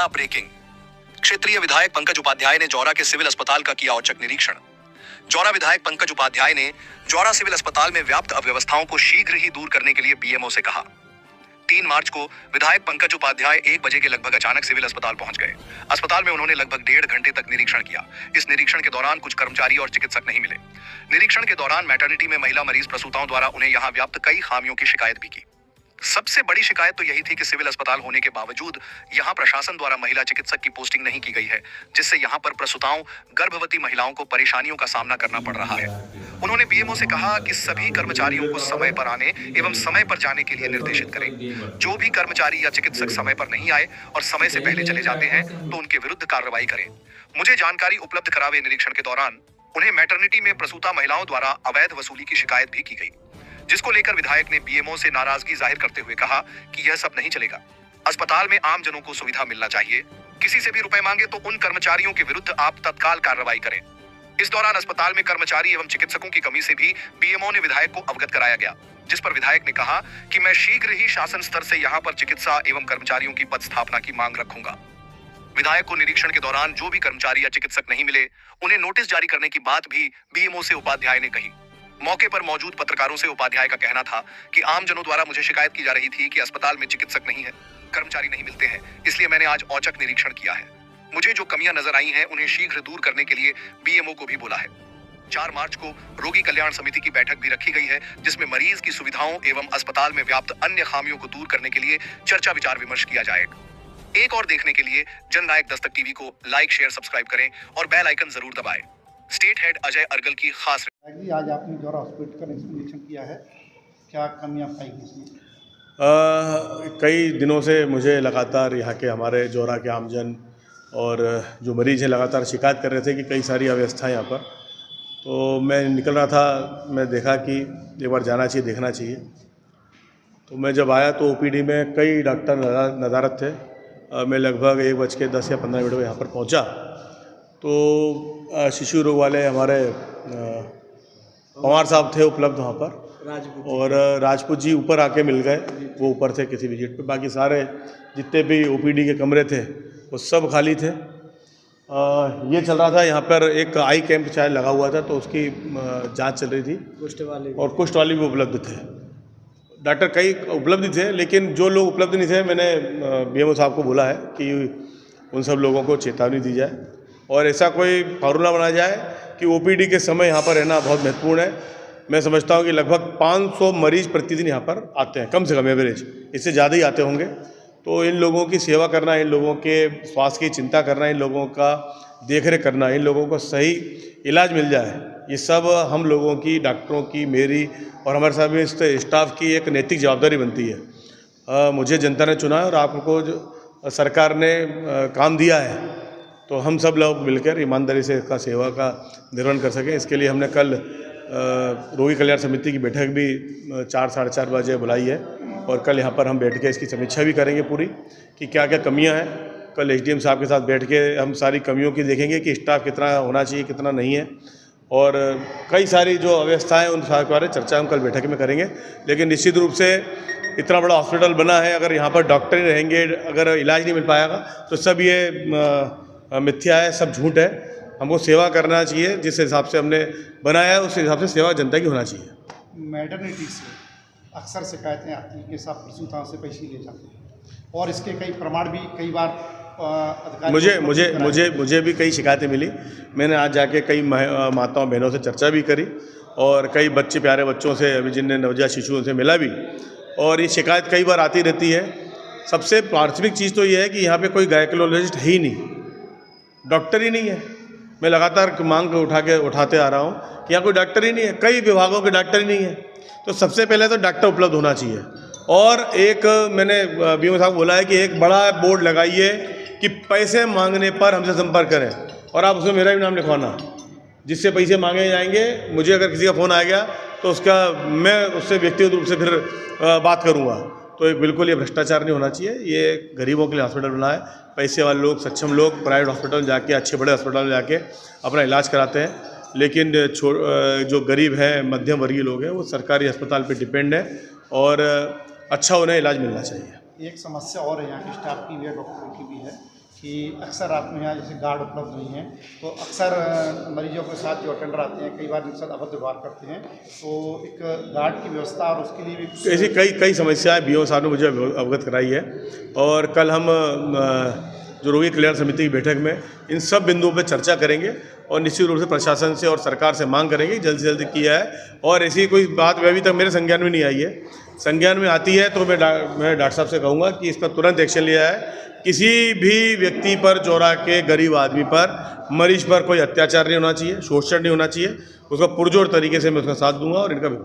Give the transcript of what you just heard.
बड़ा ब्रेकिंग। क्षेत्रीय विधायक पंकज उपाध्याय ने जौरा के सिविल अस्पताल का किया औचक निरीक्षण। जौरा विधायक पंकज उपाध्याय ने जौरा सिविल अस्पताल में व्याप्त अव्यवस्थाओं को शीघ्र ही दूर करने के लिए बीएमओ से कहा। 3 मार्च को विधायक पंकज उपाध्याय 1 बजे के लगभग अचानक सिविल अस्पताल पहुंच गए। अस्पताल में उन्होंने लगभग 1.5 घंटे तक निरीक्षण किया। इस निरीक्षण के दौरान कुछ कर्मचारी और चिकित्सक नहीं मिले। निरीक्षण के दौरान मैटरनिटी में महिला मरीज प्रसूताओं द्वारा उन्हें यहां व्याप्त कई खामियों की शिकायत भी की। सबसे बड़ी शिकायत तो यही थी कि सिविल अस्पताल होने के बावजूद यहां प्रशासन द्वारा महिला चिकित्सक की पोस्टिंग नहीं की गई है, जिससे यहां पर प्रसूताओं, गर्भवती महिलाओं को परेशानियों का सामना करना पड़ रहा है। उन्होंने बीएमओ से कहा कि सभी कर्मचारियों को समय पर आने एवं समय पर जाने के लिए निर्देशित करें। जो भी कर्मचारी या चिकित्सक समय पर नहीं आए और समय से पहले चले जाते हैं तो उनके विरुद्ध कार्रवाई करें। मुझे जानकारी उपलब्ध करावे। निरीक्षण के दौरान उन्हें मैटरनिटी में प्रसूता महिलाओं द्वारा अवैध वसूली की शिकायत भी की गई, जिसको लेकर विधायक ने बीएमओ से नाराजगी जाहिर करते हुए कहा कि यह सब नहीं चलेगा। अस्पताल में आम जनों को सुविधा मिलना चाहिए। किसी से भी रुपए मांगे तो उन कर्मचारियों के विरुद्ध आप तत्काल कार्रवाई करें। इस दौरान अस्पताल में कर्मचारी एवं चिकित्सकों की कमी से भी बीएमओ ने विधायक को अवगत कराया गया, जिस पर विधायक ने कहा कि मैं शीघ्र ही शासन स्तर से यहां पर चिकित्सा एवं कर्मचारियों की पद स्थापना की मांग रखूंगा। विधायक को निरीक्षण के दौरान जो भी कर्मचारी या चिकित्सक नहीं मिले, उन्हें नोटिस जारी करने की बात भी बीएमओ से उपाध्याय ने कही। मौके पर मौजूद पत्रकारों से उपाध्याय का कहना था कि आम जनों द्वारा मुझे शिकायत की जा रही थी कि अस्पताल में चिकित्सक नहीं है, कर्मचारी नहीं मिलते हैं, इसलिए मैंने आज औचक निरीक्षण किया है। मुझे जो कमियां नजर आई हैं उन्हें शीघ्र दूर करने के लिए बीएमओ को भी बोला है। 4 मार्च को रोगी कल्याण समिति की बैठक भी रखी गई है, जिसमें मरीज की सुविधाओं एवं अस्पताल में व्याप्त अन्य खामियों को दूर करने के लिए चर्चा विचार विमर्श किया जाएगा। एक और देखने के लिए जननायक दस्तक टीवी को लाइक, शेयर, सब्सक्राइब करें और बेल आइकन जरूर दबाएं। स्टेट हेड अजय अर्गल की खास। आज आपने जौरा हॉस्पिटल का निरीक्षण किया है, क्या कमियां पाई इसमें? कई दिनों से मुझे लगातार यहाँ के हमारे जौरा के आमजन और जो मरीज हैं लगातार शिकायत कर रहे थे कि कई सारी अव्यवस्था यहाँ पर। तो मैं निकल रहा था, मैं देखा कि एक बार जाना चाहिए, देखना चाहिए। तो मैं जब आया तो ओपीडी में कई डॉक्टर नदारत थे। मैं लगभग 1:10 या 15 मिनट में यहाँ पर पहुँचा तो शिशु रोग वाले हमारे पवार साहब थे उपलब्ध वहाँ पर, और राजपूत जी ऊपर आके मिल गए। वो ऊपर थे किसी विजिट पे। बाकी सारे जितने भी ओपीडी के कमरे थे वो सब खाली थे। ये चल रहा था यहाँ पर एक आई कैंप शायद लगा हुआ था, तो उसकी जांच चल रही थी। कुष्ठ वाले भी उपलब्ध थे। डॉक्टर कई उपलब्ध थे, लेकिन जो लोग उपलब्ध नहीं थे मैंने बीएमओ साहब को बोला है कि उन सब लोगों को चेतावनी दी जाए और ऐसा कोई फार्मूला बनाया जाए कि ओपीडी के समय यहाँ पर रहना बहुत महत्वपूर्ण है। मैं समझता हूँ कि लगभग 500 मरीज प्रतिदिन यहाँ पर आते हैं, कम से कम एवरेज, इससे ज़्यादा ही आते होंगे। तो इन लोगों की सेवा करना, इन लोगों के स्वास्थ्य की चिंता करना, इन लोगों का देखरेख करना, इन लोगों को सही इलाज मिल जाए, ये सब हम लोगों की, डॉक्टरों की, मेरी और हमारे साथ स्टाफ की एक नैतिक जवाबदारी बनती है। मुझे जनता ने चुना है और आपको जो सरकार ने काम दिया है, तो हम सब लोग मिलकर ईमानदारी से इसका सेवा का निर्वहन कर सकें। इसके लिए हमने कल रोगी कल्याण समिति की बैठक भी 4 साढ़े 4 बजे बुलाई है, और कल यहाँ पर हम बैठ के इसकी समीक्षा भी करेंगे पूरी कि क्या क्या कमियां हैं। कल एसडीएम साहब के साथ बैठ के हम सारी कमियों की देखेंगे कि स्टाफ कितना होना चाहिए, कितना नहीं है, और कई सारी जो अव्यवस्थाएँ उन सारे बारे चर्चा हम कल बैठक में करेंगे। लेकिन निश्चित रूप से इतना बड़ा हॉस्पिटल बना है, अगर यहाँ पर डॉक्टर ही रहेंगे, अगर इलाज नहीं मिल पाएगा तो सब ये मिथ्या है, सब झूठ है। हमको सेवा करना चाहिए, जिस हिसाब से हमने बनाया है उस हिसाब से सेवा जनता की होना चाहिए। मैटरनिटी से अक्सर शिकायतें आती हैं कि सब प्रसूताओं से पैसे ले जाते हैं, और इसके कई प्रमाण भी कई बार मुझे भी कई शिकायतें मिली। मैंने आज जाके कई माताओं बहनों से चर्चा भी करी और कई बच्चे, प्यारे बच्चों से अभी जिनने नवजात शिशुओं से मिला भी, और ये शिकायत कई बार आती रहती है। सबसे प्राथमिक चीज़ तो ये है कि यहाँ पे कोई गायकोलॉजिस्ट है ही नहीं, डॉक्टर ही नहीं है। मैं लगातार मांग उठाते आ रहा हूँ कि यहाँ कोई डॉक्टर ही नहीं है, कई विभागों के डॉक्टर ही नहीं है। तो सबसे पहले तो डॉक्टर उपलब्ध होना चाहिए। और एक मैंने बीएमओ साहब बोला है कि एक बड़ा बोर्ड लगाइए कि पैसे मांगने पर हमसे संपर्क करें, और आप उसमें मेरा भी नाम लिखवाना, जिससे पैसे मांगे जाएंगे। मुझे अगर किसी का फ़ोन आ गया तो मैं उससे व्यक्तिगत रूप से फिर बात करूँगा। तो एक बिल्कुल ये भ्रष्टाचार नहीं होना चाहिए। ये गरीबों के लिए हॉस्पिटल बना है। पैसे वाले लोग, सक्षम लोग प्राइवेट हॉस्पिटल जाके, अच्छे बड़े हॉस्पिटल में जाके अपना इलाज कराते हैं, लेकिन जो गरीब हैं, मध्यम वर्गीय लोग हैं, वो सरकारी अस्पताल पे डिपेंड है, और अच्छा उन्हें इलाज मिलना चाहिए। एक समस्या और है यहाँ के स्टाफ की भी है, डॉक्टरों की भी है कि अक्सर आपके यहाँ जैसे गार्ड उपलब्ध नहीं है, तो अक्सर मरीजों के साथ जो अटेंडर आते हैं कई बार उनके साथ अभद्र व्यवहार करते हैं, तो एक गार्ड की व्यवस्था और उसके लिए भी ऐसी कई समस्याएं बीओ साहब ने मुझे अवगत कराई है। और कल हम जो रोगी कल्याण समिति की बैठक में इन सब बिंदुओं पर चर्चा करेंगे और निश्चित रूप से प्रशासन से और सरकार से मांग करेंगे जल्द से जल्द किया है। और ऐसी कोई बात अभी तक मेरे संज्ञान में नहीं आई है, संज्ञान में आती है तो मैं डॉक्टर साहब से कहूँगा कि इस पर तुरंत एक्शन लिया है। किसी भी व्यक्ति पर, जोरा के गरीब आदमी पर, मरीज पर कोई अत्याचार नहीं होना चाहिए, शोषण नहीं होना चाहिए। उसका पुरजोर तरीके से मैं उसका साथ दूंगा और इनका भी